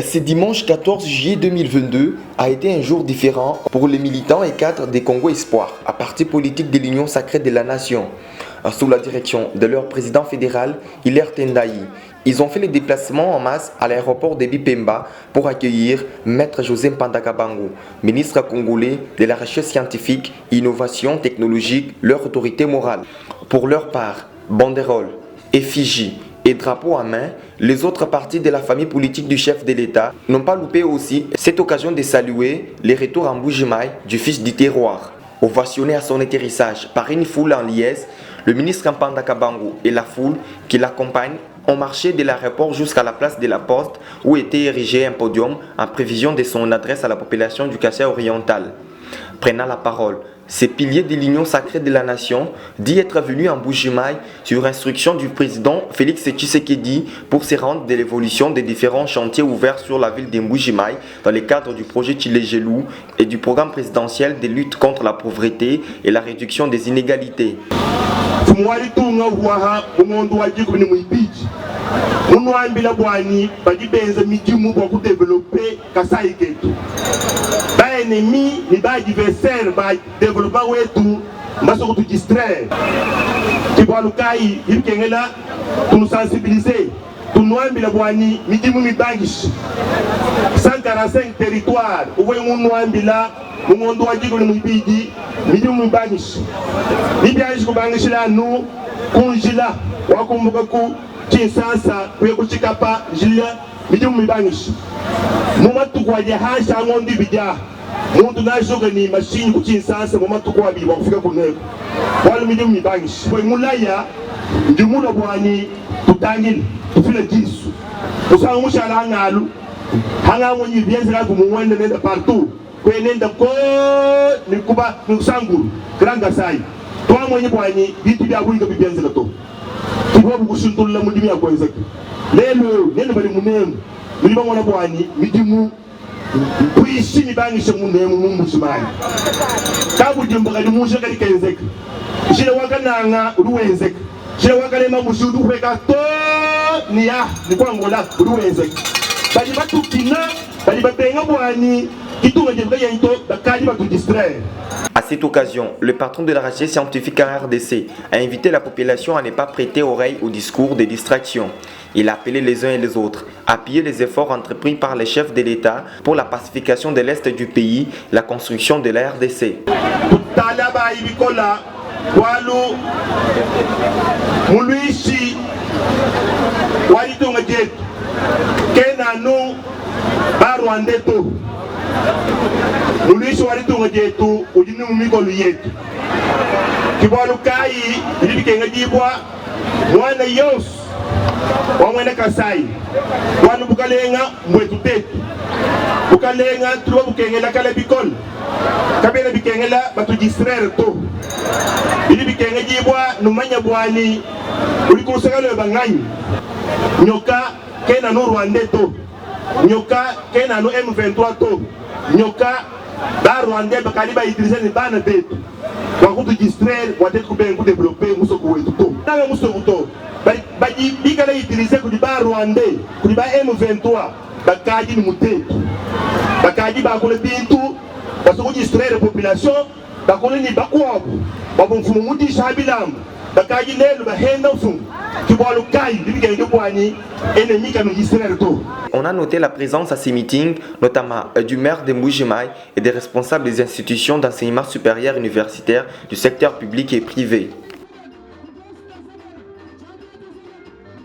Ce dimanche 14 juillet 2022 a été un jour différent pour les militants et cadres des Congo Espoir, un parti politique de l'Union sacrée de la nation, sous la direction de leur président fédéral, Hilaire Tendayi. Ils ont fait le déplacement en masse à l'aéroport de Bipemba pour accueillir Maître José Mpandakabangu, ministre congolais de la recherche scientifique, innovation technologique, leur autorité morale. Pour leur part, banderole, effigie et drapeau en main, les autres partis de la famille politique du chef de l'État n'ont pas loupé aussi cette occasion de saluer les retours en Mbuji-Mayi du fils du terroir. Ovationné à son atterrissage par une foule en liesse, le ministre Mpandakabangu et la foule qui l'accompagne ont marché de l'aéroport jusqu'à la place de la Poste où était érigé un podium en prévision de son adresse à la population du Kassai oriental. Prenant la parole, ces piliers de l'Union sacrée de la nation dit être venus en Mbuji-Mayi sur instruction du président Félix Tshisekedi pour se rendre de l'évolution des différents chantiers ouverts sur la ville de Mbuji-Mayi dans le cadre du projet Tshilé-Gelou et du programme présidentiel de lutte contre la pauvreté et la réduction des inégalités. Ennemi ni ba adversaire ba développement wetu mbaso kutu distraire kibalukai yikengela tunu sensibiliser tunwambila bwani midimu mibangish 145 territoire uwe munwambila mungondo wajiko ni mubidi midimu mibangish mibangish kubangishila nu kunjila wakumbuka ku Kinshasa kuye kuchikapa jila midimu mibangish mumatu kwa jahasha ngondi bijah muntu najoga ni machine ku Kinshasa mu matuko abiri bakufika ku ntego wali mijye mibangish kwe mulaya ndimuna bwani tutangile tufile gisu usanga mushala ngalu hanga munyi bienzela ku muwende nenda partout kwe nenda ko ni kuba nusanguru granga sai twa munyi bwani bitu bya buinga bienzela to kibo bukushuntulla mudimi yakwenzeka lelo nenda bali munemu muri bamona bwani midimu puishini bangishe munemu Mbuji-Mayi kabujimba kali mushe kali kenzeka shile wakananga uruwenzeka shile wakalema mushudu kweka to niya ni kwangola uruwenzeka bali batukina bali babenga bwani kitunga jemba yento bakali batu distraire. À cette occasion, le patron de la recherche scientifique en RDC a invité la population à ne pas prêter oreille aux discours de distraction. Il a appelé les uns et les autres à appuyer les efforts entrepris par les chefs de l'État pour la pacification de l'Est du pays, la construction de la RDC. Lulishi walitunga jetu ujini mumikolu yetu kibalukai ilibikenga jibwa mwana yos wamwene Kasai wanu bukalenga mwetu tetu bukalenga tuwa bukengela kala bikol kabela bikengela batu distraire to ilibikenga jibwa numanya bwani ulikusagalo banganyi nyoka kena no Rwanda to nyoka kena no M23 to nyoka ba Rwanda bakali ba utiliser ni bana betu wakutu distraire watetu kubengu développer musoko wetu to nanga musoko to ba bikala utiliser ku ba Rwanda ku ba M23 bakaji ni mutetu bakaji ba kule bintu basoko distraire population bakole ni bakwabu babumfumu muti shabilam bakaji lelo bahenda ufumu. On a noté la présence à ces meetings, notamment du maire de Mbuji-Mayi et des responsables des institutions d'enseignement supérieur universitaire du secteur public et privé.